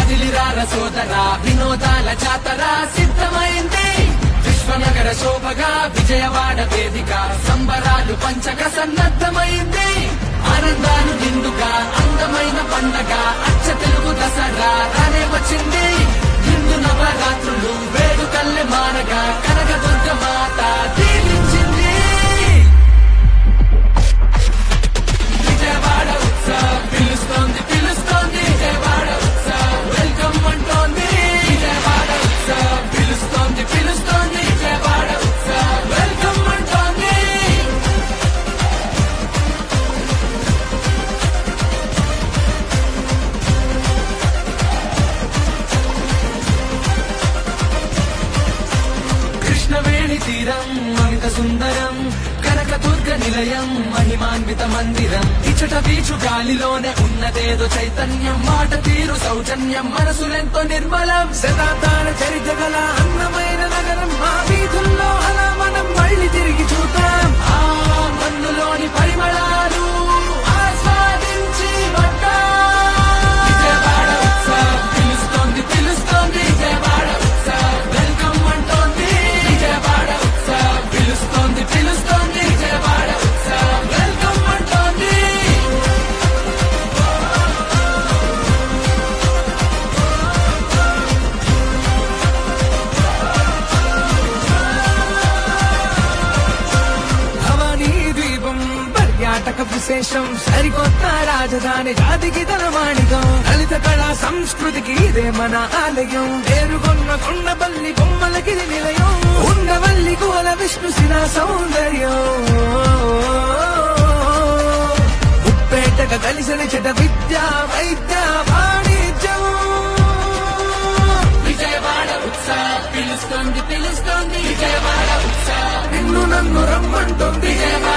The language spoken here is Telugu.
కదిలిరార సోదర వినోదాల జాతర సిద్ధమైంది. విశ్వనగర శోభగా విజయవాడ వేదిక సంబరాలు పంచక సన్నద్ధమైంది. ఆనందాలు నిండుగా అందమైన పండగ అచ్చ తెలుగు దసరా రానే వచ్చింది. హిందూ నవరాత్రులు వేడుకల్లె మారగా కనకదుర్గ మాత దీవించింది. విజయవాడ ఉత్సవ్ పిలుస్తోంది పిలుస్తోంది విజయవాడ ఉత్సవ్ వెల్కమ్ అంటోంది. విజయవాడ ఉత్సవ్ పిలుస్తోంది పిలుస్తోంది విజయవాడ ఉత్సవ్ వెల్కమ్ అంటోంది. కృష్ణవేణి తీరం అమిత సుందరం కనకదుర్గ నిలయం మహిమాన్విత మందిరం. ఇచ్చట వీచు గాలిలోనే ఉన్నదేదో చైతన్యం మాట తీరు సౌజన్యం మనసులెంతో నిర్మలం. శతాబ్దాల చరిత్ర గల అందమైన నగరం మా వీధుల్లో అలా మనం మళ్ళీ తిరిగి చూద్దాం. ఆ మన్నులోని పరిమళాలు ఆస్వాదించి విజయవాడ ఉత్సవ్ పిలుస్తోంది పిలుస్తోంది విజయవాడ ఉత్సవ్ వెల్కమ్ అంటోంది. విజయవాడ ఉత్సవ్ పిలుస్తోంది పిలుస్తోంది విజయవాడ ఉత్సవ్ వెల్కమ్ అంటోంది. భవానీ ద్వీపం పర్యాటక విశేషం సరికొత్త రాజధాని జాతికి తలమాణికం. లలిత కళా సంస్కృతికి ఇదే మన ఆలయం. పేరుగొన్న కొండపల్లి బొమ్మలకి నిలయం. ఉండవల్లి కోల విష్ణు శిలా సౌందర్యం. ఉప్పేటగా కలిసిన చెట విద్య వైద్య వాణిజ్యం. విజయవాడ ఉత్సవ్ పిలుస్తోంది పిలుస్తోంది విజయవాడ ఉత్సవ్ నిన్ను నన్ను రమ్మంటుంది. విజయవాడ